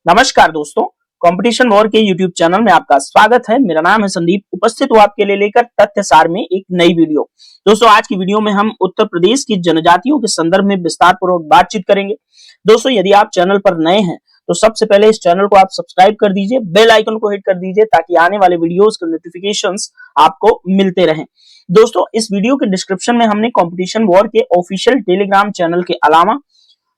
नमस्कार दोस्तों, competition war के YouTube चैनल में आपका स्वागत है। मेरा नाम है संदीप। उपस्थित हूँ आपके लिए लेकर तथ्य सार में एक नई वीडियो। दोस्तों, आज की वीडियो में हम उत्तर प्रदेश की जनजातियों के संदर्भ में विस्तार पूर्वक बातचीत करेंगे। दोस्तों, यदि आप चैनल पर नए हैं तो सबसे पहले इस चैनल को आप सब्सक्राइब कर दीजिए, बेल आइकन को हिट कर दीजिए ताकि आने वाले वीडियोस के नोटिफिकेशंस आपको मिलते रहें। दोस्तों, इस वीडियो के डिस्क्रिप्शन में हमने कंपटीशन वॉर के ऑफिशियल टेलीग्राम चैनल के अलावा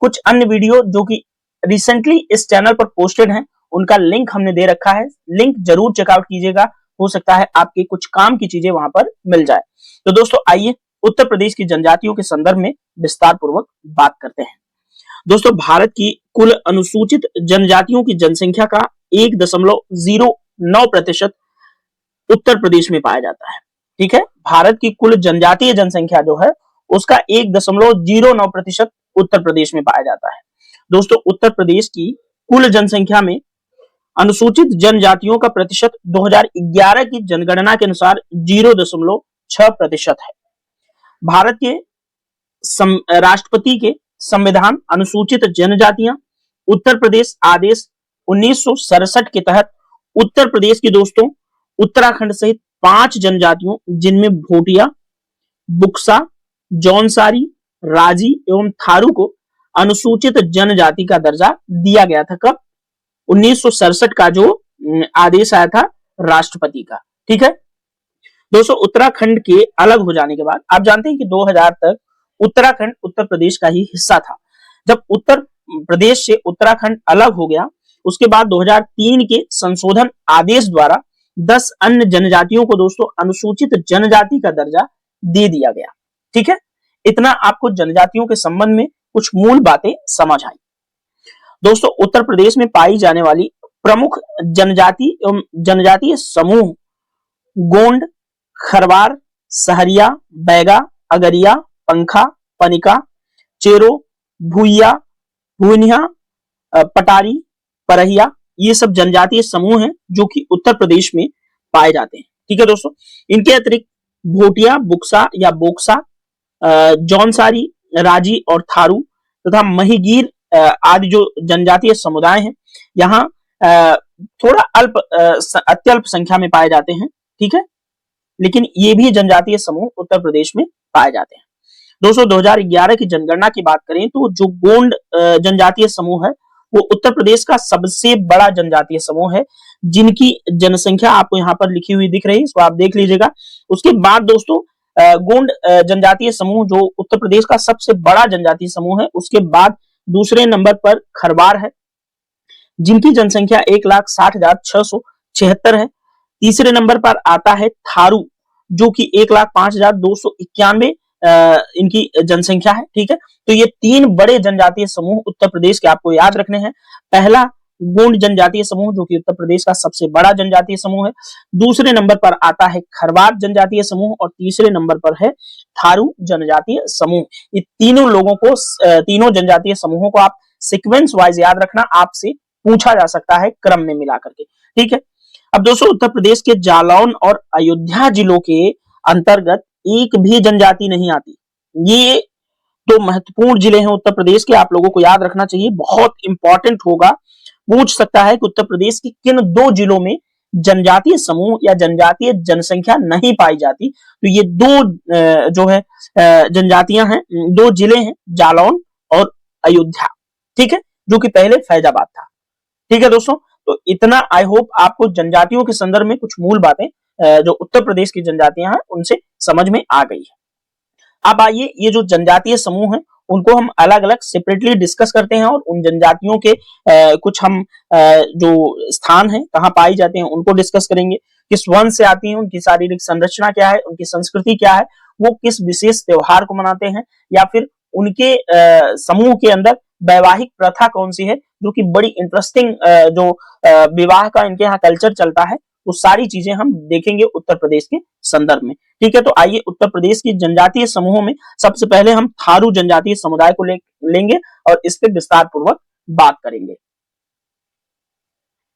कुछ अन्य वीडियो जो कि रिसेंटली इस चैनल पर पोस्टेड हैं, उनका लिंक हमने दे रखा है। लिंक जरूर चेकआउट कीजिएगा, हो सकता है आपके कुछ काम की चीजें वहां पर मिल जाए। तो दोस्तों, आइए उत्तर प्रदेश की जनजातियों के संदर्भ में विस्तार पूर्वक बात करते हैं। दोस्तों, भारत की कुल अनुसूचित जनजातियों की जनसंख्या का 1.09% उत्तर प्रदेश में पाया जाता है। ठीक है, भारत की कुल जनजातीय जनसंख्या जो है उसका 1.09% उत्तर प्रदेश में पाया जाता है। दोस्तों, उत्तर प्रदेश की कुल जनसंख्या में अनुसूचित जनजातियों का प्रतिशत 2011 की जनगणना के अनुसार 0.6% है। भारत के राष्ट्रपति के संविधान अनुसूचित जनजातियां उत्तर प्रदेश आदेश 1967 के तहत उत्तर प्रदेश की दोस्तों उत्तराखंड सहित 5 जनजातियों जिनमें भोटिया, बुक्सा, जौनसारी, राजी एवं थारू को अनुसूचित जनजाति का दर्जा दिया गया था। कब? 1967 का जो आदेश आया था राष्ट्रपति का। ठीक है दोस्तों, उत्तराखंड के अलग हो जाने के बाद आप जानते हैं कि 2000 तक उत्तराखंड उत्तर प्रदेश का ही हिस्सा था। जब उत्तर प्रदेश से उत्तराखंड अलग हो गया, उसके बाद 2003 के संशोधन आदेश द्वारा 10 अन्य जनजातियों को दोस्तों अनुसूचित जनजाति का दर्जा दे दिया गया। ठीक है, इतना आपको जनजातियों के संबंध में कुछ मूल बातें समझ आई। दोस्तों, उत्तर प्रदेश में पाई जाने वाली प्रमुख जनजाति एवं जनजातीय समूह गोंड, खरवार, सहरिया, बैगा, अगरिया, पंखा, पनिका, चेरो, भूइया, भूनिया, पटारी, परहिया, ये सब जनजातीय समूह हैं जो कि उत्तर प्रदेश में पाए जाते हैं। ठीक है दोस्तों, इनके अतिरिक्त भोटिया, बुक्सा या बोक्सा, जौनसारी, राजी और थारू तथा महिगीर आदि जो जनजातीय समुदाय हैं यहाँ थोड़ा अत्यल्प संख्या में पाए जाते हैं। ठीक है, लेकिन ये भी जनजातीय समूह उत्तर प्रदेश में पाए जाते हैं। दोस्तों, 2011 की जनगणना की बात करें तो जो गोंड जनजातीय समूह है वो उत्तर प्रदेश का सबसे बड़ा जनजातीय समूह है, जिनकी जनसंख्या आपको यहाँ पर लिखी हुई दिख रही है, इसको आप देख लीजिएगा। उसके बाद दोस्तों गोंड जनजातीय समूह जो उत्तर प्रदेश का सबसे बड़ा जनजातीय समूह है, उसके बाद दूसरे नंबर पर खरवार है जिनकी जनसंख्या 1,60,676 है। तीसरे नंबर पर आता है थारू जो कि 1,05,291 इनकी जनसंख्या है। ठीक है, तो ये 3 बड़े जनजातीय समूह उत्तर प्रदेश के आपको याद रखने हैं। पहला गोंड जनजातीय समूह जो कि उत्तर प्रदेश का सबसे बड़ा जनजातीय समूह है, दूसरे नंबर पर आता है खरवार जनजातीय समूह और तीसरे नंबर पर है थारू जनजातीय समूह। ये तीनों जनजातीय समूहों को आप सीक्वेंस वाइज याद रखना, आपसे पूछा जा सकता है क्रम में मिला करके। ठीक है, अब दोस्तों उत्तर प्रदेश के जालौन और अयोध्या जिलों के अंतर्गत एक भी जनजाति नहीं आती। ये तो महत्वपूर्ण जिले हैं उत्तर प्रदेश के, आप लोगों को याद रखना चाहिए, बहुत इंपॉर्टेंट होगा। पूछ सकता है कि उत्तर प्रदेश के किन 2 जिलों में जनजातीय समूह या जनजातीय जनसंख्या नहीं पाई जाती। तो ये 2 जो है जनजातियां हैं, 2 जिले हैं, जालौन और अयोध्या। ठीक है, जो कि पहले फैजाबाद था। ठीक है दोस्तों, तो इतना आई होप आपको जनजातियों के संदर्भ में कुछ मूल बातें जो उत्तर प्रदेश की जनजातियां हैं उनसे समझ में आ गई है। अब आइए ये जो जनजातीय समूह हैं उनको हम अलग अलग सेपरेटली डिस्कस करते हैं और उन जनजातियों के कुछ हम जो स्थान है कहाँ पाई जाते हैं उनको डिस्कस करेंगे। किस वंश से आती हैं, उनकी शारीरिक संरचना क्या है, उनकी संस्कृति क्या है, वो किस विशेष त्योहार को मनाते हैं, या फिर उनके समूह के अंदर वैवाहिक प्रथा कौन सी है जो कि बड़ी इंटरेस्टिंग जो विवाह का इनके यहाँ कल्चर चलता है, वो सारी चीजें हम देखेंगे उत्तर प्रदेश के संदर्भ में। ठीक है, तो आइए उत्तर प्रदेश की जनजातीय समूहों में सबसे पहले हम थारू जनजातीय समुदाय को लेंगे और इस पर विस्तार पूर्वक बात करेंगे।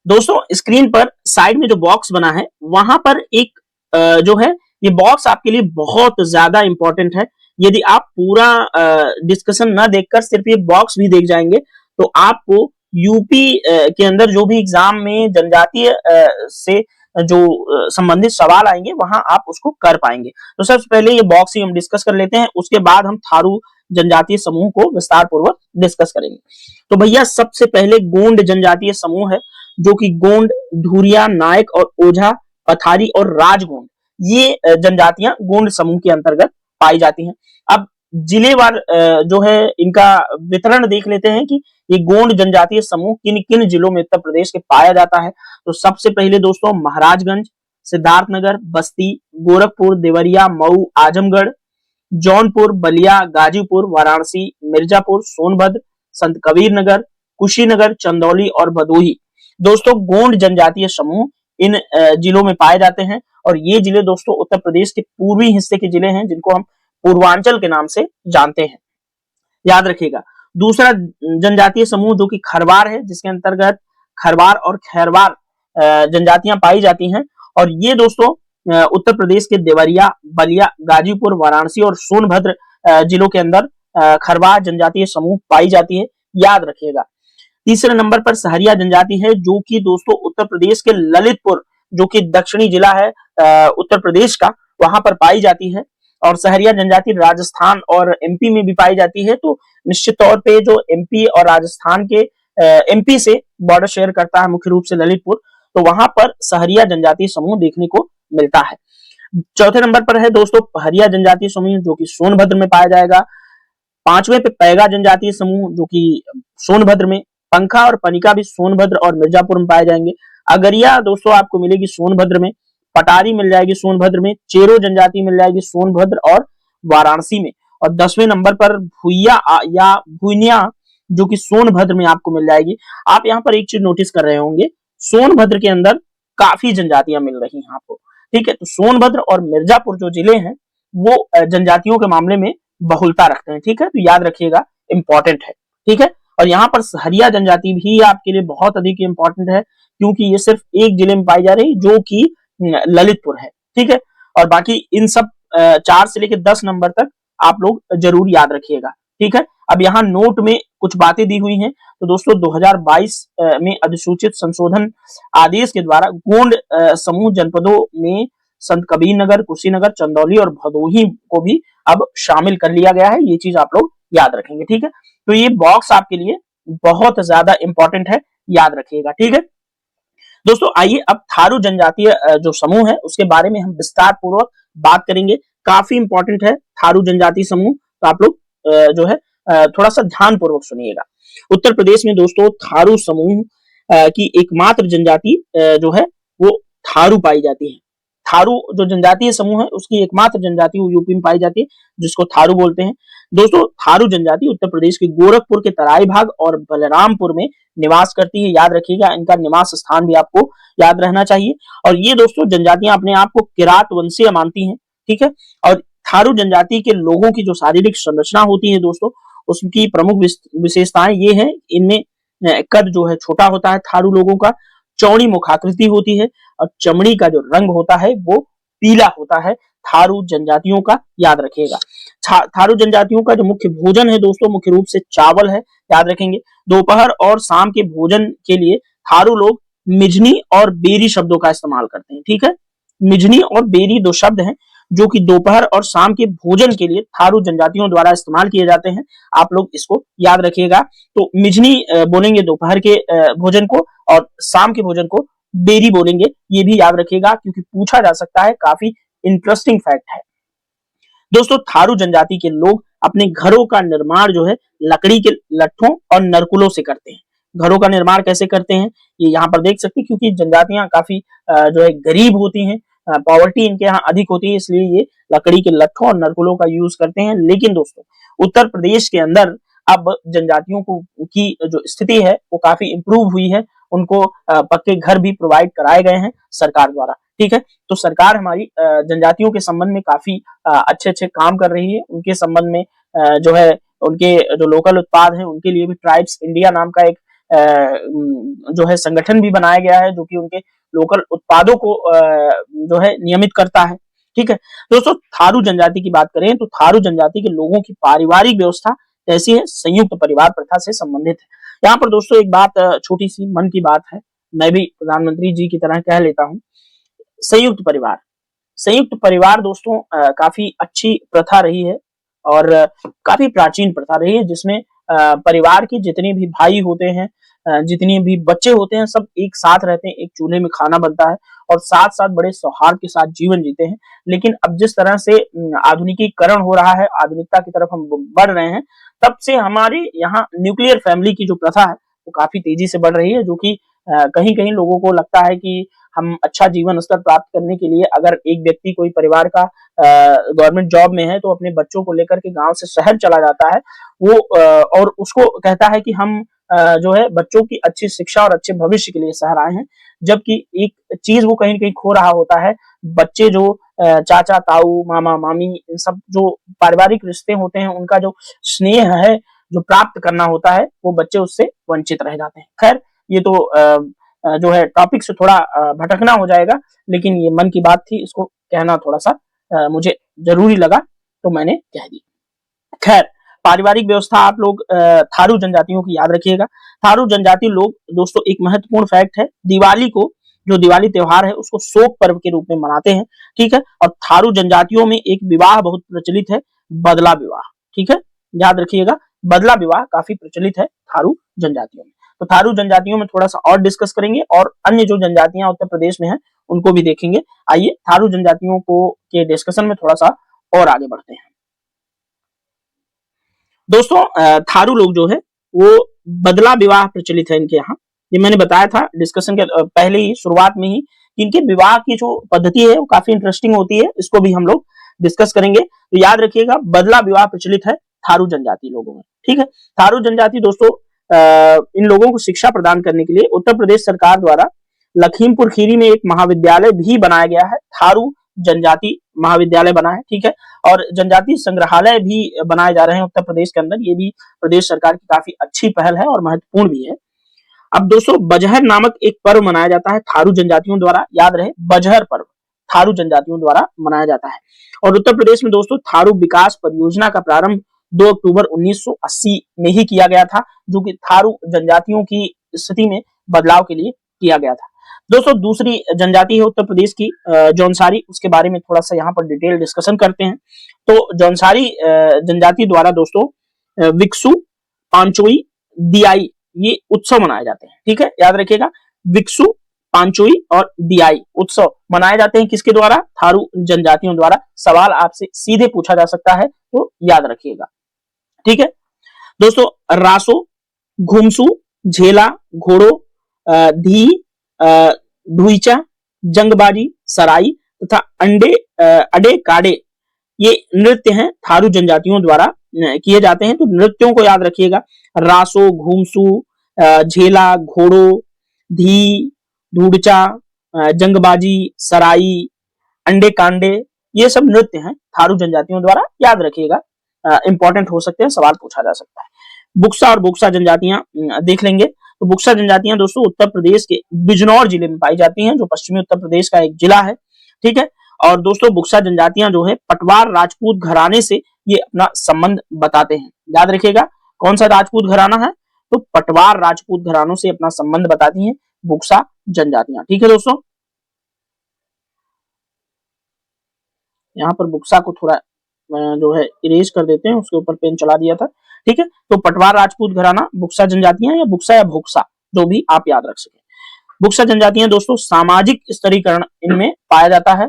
दोस्तों, स्क्रीन पर साइड में जो बॉक्स बना है वहां पर एक जो है ये बॉक्स आपके लिए बहुत ज्यादा इंपॉर्टेंट है। यदि आप पूरा डिस्कशन ना देखकर सिर्फ ये बॉक्स भी देख जाएंगे तो आपको यूपी के अंदर जो भी एग्जाम में जनजातीय से जो संबंधित सवाल आएंगे वहां आप उसको कर पाएंगे। तो सबसे पहले ये बॉक्स ही हम डिस्कस कर लेते हैं, उसके बाद हम थारू जनजातीय समूह को विस्तार पूर्वक डिस्कस करेंगे। तो भैया सबसे पहले गोंड जनजातीय समूह है, जो कि गोंड, धुरिया, नायक और ओझा, पथारी और राजगोंड, ये जनजातियां गोंड समूह के अंतर्गत पाई जाती हैं। अब जिलेवार जो है इनका वितरण देख लेते हैं कि ये गोंड जनजातीय समूह किन किन जिलों में उत्तर प्रदेश के पाया जाता है। तो सबसे पहले दोस्तों महाराजगंज, सिद्धार्थनगर, बस्ती, गोरखपुर, देवरिया, मऊ, आजमगढ़, जौनपुर, बलिया, गाजीपुर, वाराणसी, मिर्जापुर, सोनभद्र, संत कबीर नगर, कुशीनगर, चंदौली और भदोही। दोस्तों गोंड जनजातीय समूह इन जिलों में पाए जाते हैं और ये जिले दोस्तों उत्तर प्रदेश के पूर्वी हिस्से के जिले हैं, जिनको हम पूर्वांचल के नाम से जानते हैं, याद रखिएगा। दूसरा जनजातीय समूह जो कि खरवार है, जिसके अंतर्गत खरवार और खैरवार जनजातियां पाई जाती हैं और ये दोस्तों उत्तर प्रदेश के देवरिया, बलिया, गाजीपुर, वाराणसी और सोनभद्र जिलों के अंदर खरवार जनजातीय समूह पाई जाती है, याद रखिएगा। तीसरे नंबर पर सहरिया जनजाति है, जो कि दोस्तों उत्तर प्रदेश के ललितपुर, जो कि दक्षिणी जिला है उत्तर प्रदेश का, वहां पर पाई जाती है। और सहरिया जनजाति राजस्थान और एमपी में भी पाई जाती है। तो निश्चित तौर पे जो एमपी और राजस्थान के एमपी से बॉर्डर शेयर करता है मुख्य रूप से ललितपुर, तो वहां पर सहरिया जनजातीय समूह देखने को मिलता है। चौथे नंबर पर है दोस्तों पहरिया जनजातीय समूह, जो कि सोनभद्र में पाया जाएगा। पांचवें पे पैगा जनजातीय समूह, जो कि सोनभद्र में। पंखा और पनिका भी सोनभद्र और मिर्जापुर में पाए जाएंगे। अगरिया दोस्तों आपको मिलेगी सोनभद्र में। पटारी मिल जाएगी सोनभद्र में। चेरो जनजाति मिल जाएगी सोनभद्र और वाराणसी में। और 10वें नंबर पर भुइया या भुइनिया, जो कि सोनभद्र में आपको मिल जाएगी। आप यहाँ पर एक चीज नोटिस कर रहे होंगे, सोनभद्र के अंदर काफी जनजातियां मिल रही हैं आपको, ठीक है। तो सोनभद्र और मिर्जापुर जो जिले हैं वो जनजातियों के मामले में बहुलता रखते हैं, ठीक है। तो याद रखिएगा, इंपॉर्टेंट है, ठीक है। और यहाँ पर सहरिया जनजाति भी आपके लिए बहुत अधिक इंपॉर्टेंट है, क्योंकि ये सिर्फ एक जिले में पाई जा रही, जो कि ललितपुर है, ठीक है। और बाकी इन सब 4 से लेकर 10 नंबर तक आप लोग जरूर याद रखिएगा, ठीक है। अब यहाँ नोट में कुछ बातें दी हुई हैं। तो दोस्तों 2022 में अधिसूचित संशोधन आदेश के द्वारा गोंड समूह जनपदों में संत कबीर नगर, कुशीनगर, चंदौली और भदोही को भी अब शामिल कर लिया गया है। ये चीज आप लोग याद रखेंगे, ठीक है। तो ये बॉक्स आपके लिए बहुत ज्यादा इंपॉर्टेंट है, याद रखिएगा, ठीक है। दोस्तों आइए अब थारू जनजातीय जो समूह है उसके बारे में हम विस्तार पूर्वक बात करेंगे। काफी इंपॉर्टेंट है थारू जनजातीय समूह, तो आप लोग जो है थोड़ा सा ध्यान पूर्वक सुनिएगा। उत्तर प्रदेश में दोस्तों थारू समूह की एकमात्र जनजाति जो है वो थारू पाई जाती है। थारू जो जनजातीय समूह है उसकी एकमात्र जनजाति यूपी में पाई जाती है, जिसको थारू बोलते हैं। दोस्तों थारू जनजाति उत्तर प्रदेश के गोरखपुर के तराई भाग और बलरामपुर में निवास करती है, याद रखिएगा। इनका निवास स्थान भी आपको याद रहना चाहिए। और ये दोस्तों जनजातियां अपने आप को किरात वंशीय मानती हैं, ठीक है। और थारू जनजाति के लोगों की जो शारीरिक संरचना होती है दोस्तों, उसकी प्रमुख विशेषताएं ये हैं, इनमें कद जो है छोटा होता है थारू लोगों का, चौड़ी मुखाकृति होती है और चमड़ी का जो रंग होता है वो पीला होता है थारू जनजातियों का, याद रखिएगा। थारू जनजातियों का जो मुख्य भोजन है दोस्तों मुख्य रूप से चावल है, याद रखेंगे। दोपहर और शाम के भोजन के लिए थारू लोग मिजनी और बेरी शब्दों का इस्तेमाल करते हैं, ठीक है। मिजनी और बेरी 2 शब्द हैं जो कि दोपहर और शाम के भोजन के लिए थारू जनजातियों द्वारा इस्तेमाल किए जाते हैं। आप लोग इसको याद रखिएगा। तो मिजनी बोलेंगे दोपहर के भोजन को और शाम के भोजन को बेरी बोलेंगे, ये भी याद रखिएगा क्योंकि पूछा जा सकता है, काफी इंटरेस्टिंग फैक्ट है। दोस्तों थारू जनजाति के लोग अपने घरों का निर्माण जो है लकड़ी के लट्ठों और नरकुलों से करते हैं। घरों का निर्माण कैसे करते हैं ये यहाँ पर देख सकते हैं, क्योंकि जनजातियां काफी जो है गरीब होती हैं, पॉवर्टी इनके यहाँ अधिक होती है, इसलिए ये लकड़ी के लट्ठों और नरकुलों का यूज करते हैं। लेकिन दोस्तों उत्तर प्रदेश के अंदर अब जनजातियों को की जो स्थिति है वो काफी इंप्रूव हुई है। उनको पक्के घर भी प्रोवाइड कराए गए हैं सरकार द्वारा, ठीक है। तो सरकार हमारी जनजातियों के संबंध में काफी अच्छे अच्छे काम कर रही है। उनके संबंध में जो है उनके जो लोकल उत्पाद हैं उनके लिए भी ट्राइब्स इंडिया नाम का एक जो है संगठन भी बनाया गया है, जो कि उनके लोकल उत्पादों को जो है नियमित करता है, ठीक है। दोस्तों थारू जनजाति की बात करें तो थारू जनजाति के लोगों की पारिवारिक व्यवस्था ऐसी है, संयुक्त परिवार प्रथा से संबंधित है। यहाँ पर दोस्तों एक बात छोटी सी मन की बात है, मैं भी प्रधानमंत्री जी की तरह कह लेता हूँ। संयुक्त परिवार, संयुक्त परिवार दोस्तों काफी अच्छी प्रथा रही है और काफी प्राचीन प्रथा रही है, जिसमें परिवार के जितने भी भाई होते हैं, जितने भी बच्चे होते हैं, सब एक साथ रहते हैं, एक चूल्हे में खाना बनता है और साथ साथ बड़े सौहार्द के साथ जीवन जीते हैं। लेकिन अब जिस तरह से आधुनिकीकरण हो रहा है, आधुनिकता की तरफ हम बढ़ रहे हैं, तब से हमारे यहाँ न्यूक्लियर फैमिली की जो प्रथा है वो काफी तेजी से बढ़ रही है, जो कि कहीं कहीं लोगों को लगता है कि हम अच्छा जीवन स्तर प्राप्त करने के लिए, अगर एक व्यक्ति कोई परिवार का गवर्नमेंट जॉब में है तो अपने बच्चों को लेकर के गांव से शहर चला जाता है, वो और उसको कहता है कि हम जो है बच्चों की अच्छी शिक्षा और अच्छे भविष्य के लिए शहर आए हैं, जबकि एक चीज वो कहीं न कहीं खो रहा होता है। बच्चे जो चाचा ताऊ मामा मामी इन सब जो पारिवारिक रिश्ते होते हैं, उनका जो स्नेह है जो प्राप्त करना होता है, वो बच्चे उससे वंचित रह जाते हैं। खैर ये तो जो है टॉपिक से थोड़ा भटकना हो जाएगा, लेकिन ये मन की बात थी, इसको कहना थोड़ा सा मुझे जरूरी लगा तो मैंने कह दी। खैर पारिवारिक व्यवस्था आप लोग थारू जनजातियों की याद रखिएगा। थारू जनजाति लोग दोस्तों एक महत्वपूर्ण फैक्ट है, दिवाली को, जो दिवाली त्योहार है उसको शोक पर्व के रूप में मनाते हैं, ठीक है। और थारू जनजातियों में एक विवाह बहुत प्रचलित है, बदला विवाह, ठीक है, याद रखिएगा। बदला विवाह काफी प्रचलित है थारू जनजातियों में। तो थारू जनजातियों में थोड़ा सा और डिस्कस करेंगे और अन्य जो जनजातियां उत्तर प्रदेश में हैं उनको भी देखेंगे। आइए थारू जनजातियों को के डिस्कशन में थोड़ा सा और आगे बढ़ते हैं। दोस्तों थारू लोग जो है वो बदला विवाह प्रचलित है इनके यहाँ। ये मैंने बताया था डिस्कशन के पहले ही, शुरुआत में ही, कि इनके विवाह की जो पद्धति है वो काफी इंटरेस्टिंग होती है, इसको भी हम लोग डिस्कस करेंगे। तो याद रखिएगा बदला विवाह प्रचलित है थारू जनजाति लोगों में, ठीक है। थारू जनजाति दोस्तों इन लोगों को शिक्षा प्रदान करने के लिए उत्तर प्रदेश सरकार द्वारा लखीमपुर खीरी में एक महाविद्यालय भी बनाया गया है, थारू जनजाति महाविद्यालय बना है, ठीक है। और जनजाति संग्रहालय भी बनाए जा रहे हैं उत्तर प्रदेश के अंदर, ये भी प्रदेश सरकार की काफी अच्छी पहल है और महत्वपूर्ण भी है। अब दोस्तों बजहर नामक एक पर्व मनाया जाता है थारू जनजातियों द्वारा, याद रहे बजहर पर्व थारू जनजातियों द्वारा मनाया जाता है। और उत्तर प्रदेश में दोस्तों थारू विकास परियोजना का प्रारंभ 2 अक्टूबर 1980 में ही किया गया था, जो कि थारू जनजातियों की स्थिति में बदलाव के लिए किया गया था। दोस्तों दूसरी जनजाति है उत्तर प्रदेश की जौनसारी, उसके बारे में थोड़ा सा यहाँ पर डिटेल डिस्कशन करते हैं। तो जौनसारी जनजाति द्वारा दोस्तों विक्सु, पांचोई, दियाई ये उत्सव मनाए जाते हैं, ठीक है, याद रखिएगा। विक्सु, पांचोई और दियाई उत्सव मनाए जाते हैं किसके द्वारा? थारू जनजातियों द्वारा। सवाल आपसे सीधे पूछा जा सकता है तो याद रखिएगा, ठीक है। दोस्तों रासो, घुमसू, झेला, घोड़ो, धी, ढुईचा, जंगबाजी, सराई तथा अडे काडे ये नृत्य हैं थारू जनजातियों द्वारा किए जाते हैं। तो नृत्यों को याद रखिएगा, रासो, घुमसू, झेला, घोड़ो, धी, ढूडचा, जंगबाजी, सराई, अंडे कांडे ये सब नृत्य हैं थारू जनजातियों द्वारा, याद रखिएगा, इंपॉर्टेंट हो सकते हैं, सवाल पूछा जा सकता है। बुक्सा और बुक्सा जनजातियां देख लेंगे। तो बुक्सा जनजातियां दोस्तों उत्तर प्रदेश के बिजनौर जिले में पाई जाती हैं, जो पश्चिमी उत्तर प्रदेश का एक जिला है, ठीक है। और दोस्तों बुक्सा जनजातियां जो है पटवार राजपूत घराने से ये अपना संबंध बताते हैं, याद रखिएगा। कौन सा राजपूत घराना है? तो पटवार राजपूत घरानों से अपना संबंध बताती हैं बुक्सा जनजातियां, ठीक है दोस्तों। यहाँ पर बुक्सा को थोड़ा जो है इरेज कर देते हैं, उसके ऊपर पेन चला दिया था, ठीक है। तो पटवार राजपूत घराना, बुक्सा जनजातियां या बुक्सा या भोक्सा जो भी आप याद रख सके। बुक्सा जनजातियां दोस्तों सामाजिक स्तरीकरण इनमें पाया जाता है।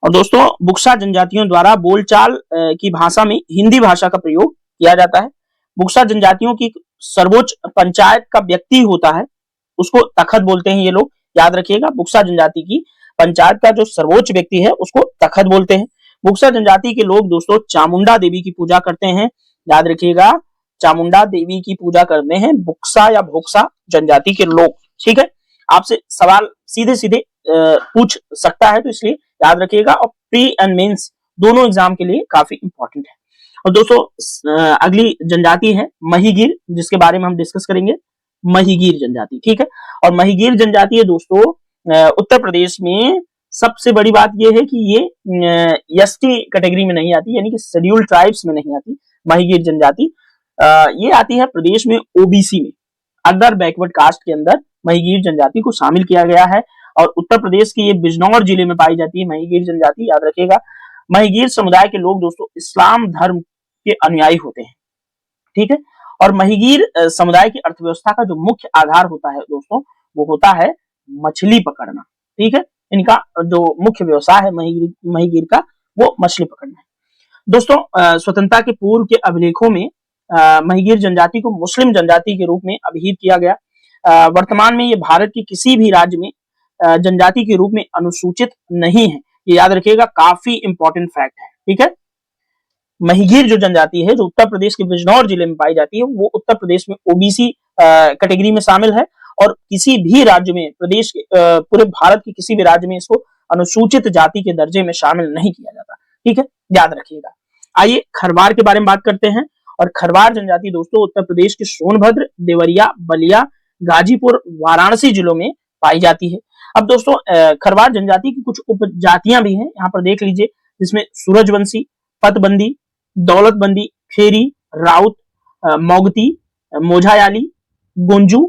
और दोस्तों बुक्सा जनजातियों द्वारा बोलचाल की भाषा में हिंदी भाषा का प्रयोग किया जाता है। बुक्सा जनजातियों की सर्वोच्च पंचायत का व्यक्ति होता है, उसको तखत बोलते हैं ये लोग, याद रखिएगा। बुक्सा जनजाति की पंचायत का जो सर्वोच्च व्यक्ति है उसको तखत बोलते हैं। बुक्सा जनजाति के लोग दोस्तों चामुंडा देवी की पूजा करते हैं, याद रखिएगा, चामुंडा देवी की पूजा करते हैं बुक्सा या भोक्सा जनजाति के लोग, ठीक है। आपसे सवाल सीधे सीधे पूछ सकता है, तो इसलिए याद रखिएगा। और प्री एंड मेंस दोनों एग्जाम के लिए काफी इंपॉर्टेंट है। और दोस्तों अगली जनजाति है महिगीर, जिसके बारे में हम डिस्कस करेंगे, महिगीर जनजाति, ठीक है। और महिगीर जनजाति है दोस्तों उत्तर प्रदेश में सबसे बड़ी बात यह है कि ये एसटी कैटेगरी में नहीं आती, यानी कि शेड्यूल्ड ट्राइब्स में नहीं आती, महिगीर जनजाति ये आती है प्रदेश में ओबीसी में, अदर बैकवर्ड कास्ट के अंदर महिगीर जनजाति को शामिल किया गया है। और उत्तर प्रदेश के ये बिजनौर जिले में पाई जाती है महिगीर जनजाति, याद रखिएगा। महिगीर समुदाय के लोग दोस्तों इस्लाम धर्म के अनुयायी होते हैं, ठीक है। और महिगीर समुदाय की अर्थव्यवस्था का जो मुख्य आधार होता है दोस्तों, वो होता है मछली पकड़ना, ठीक है। इनका जो मुख्य व्यवसाय है महिगीर का, वो मछली पकड़ना है। दोस्तों स्वतंत्रता के पूर्व के अभिलेखों में महिगीर जनजाति को मुस्लिम जनजाति के रूप में अभिहित किया गया। वर्तमान में ये भारत के किसी भी राज्य में जनजाति के रूप में अनुसूचित नहीं है, ये याद रखिएगा, काफी इंपॉर्टेंट फैक्ट है, ठीक है। महिगीर जो जनजाति है, जो उत्तर प्रदेश के बिजनौर जिले में पाई जाती है, वो उत्तर प्रदेश में ओबीसी कैटेगरी में शामिल है और किसी भी राज्य में, प्रदेश के पूरे भारत के किसी भी राज्य में इसको अनुसूचित जाति के दर्जे में शामिल नहीं किया जाता, ठीक है, याद रखिएगा। आइए खरवार के बारे में बात करते हैं। और खरवार जनजाति दोस्तों उत्तर प्रदेश के सोनभद्र, देवरिया, बलिया, गाजीपुर, वाराणसी जिलों में पाई जाती है। अब दोस्तों खरवार जनजाति की कुछ उपजातियां भी हैं, यहाँ पर देख लीजिए, जिसमें सूरजवंशी, पतबंदी, दौलतबंदी, खेरी, राउत, मोगती, मोझायाली, गुंजू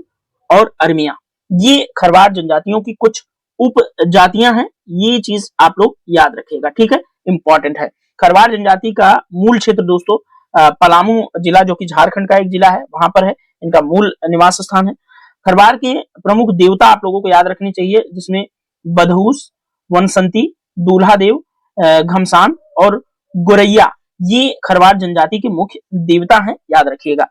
और अरमिया, ये खरवार जनजातियों की कुछ उपजातियां हैं। ये चीज आप लोग याद रखिएगा, ठीक है, इंपॉर्टेंट है। खरवार जनजाति का मूल क्षेत्र दोस्तों पलामू जिला, जो कि झारखंड का एक जिला है, वहां पर है, इनका मूल निवास स्थान है। खरवार के प्रमुख देवता आप लोगों को याद रखनी चाहिए, जिसमें बदहूस, वनसंती, दूल्हा देव, घमसान और गोरैया, ये खरवार जनजाति के मुख्य देवता हैं, याद रखिएगा।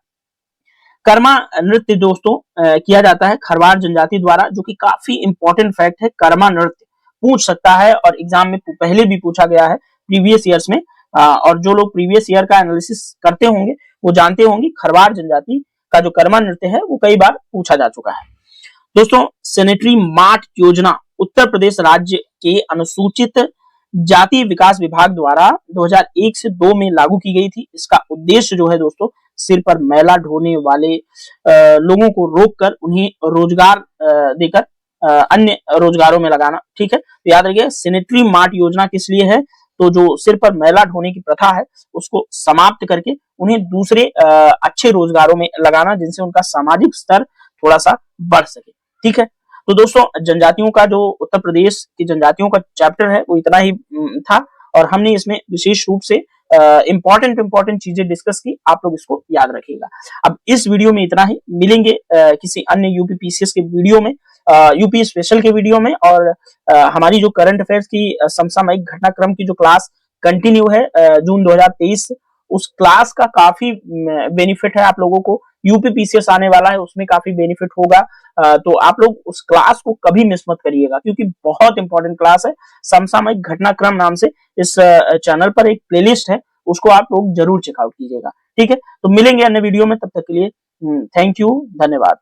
कर्मा नृत्य दोस्तों किया जाता है खरवार जनजाति द्वारा, जो कि काफी इंपॉर्टेंट फैक्ट है। कर्मा नृत्य पूछ सकता है और एग्जाम में पहले भी पूछा गया है प्रीवियस ईयर्स में, और जो लोग प्रीवियस ईयर का एनालिसिस करते होंगे वो जानते होंगे खरवार जनजाति का जो कर्मा नृत्य है वो कई बार पूछा जा चुका है। दोस्तों सैनिटरी मार्ट योजना उत्तर प्रदेश राज्य के अनुसूचित जाति विकास विभाग द्वारा 2001 से 2 में लागू की गई थी। इसका उद्देश्य जो है दोस्तों सिर पर मैला ढोने वाले लोगों को रोककर उन्हें रोजगार देकर अन्य रोजगारों में लगाना, ठीक है। तो याद रखिए सैनिटरी मार्ट योजना किस लिए है, तो जो सिर पर मैला ढोने की प्रथा है उसको समाप्त करके उन्हें दूसरे अच्छे रोजगारों में लगाना, जिनसे उनका सामाजिक स्तर थोड़ा सा बढ़ सके, ठीक है। तो दोस्तों जनजातियों का जो उत्तर प्रदेश की जनजातियों का चैप्टर है वो इतना ही था, और हमने इसमें विशेष रूप से इंपॉर्टेंट चीजें डिस्कस की, आप लोग इसको याद रखिएगा। अब इस वीडियो में इतना ही, मिलेंगे किसी अन्य यूपी पीसीएस के वीडियो में, यूपी स्पेशल के वीडियो में, और हमारी जो करंट अफेयर्स की समसामयिक घटनाक्रम की जो क्लास कंटिन्यू है जून 2023 से, उस क्लास का काफी बेनिफिट है आप लोगों को। यूपी पीसीएस आने वाला है, उसमें काफी बेनिफिट होगा, तो आप लोग उस क्लास को कभी मिस मत करिएगा, क्योंकि बहुत इंपॉर्टेंट क्लास है। समसामयिक घटनाक्रम नाम से इस चैनल पर एक प्लेलिस्ट है, उसको आप लोग जरूर चेकआउट कीजिएगा, ठीक है। तो मिलेंगे अन्य वीडियो में, तब तक के लिए थैंक यू, धन्यवाद।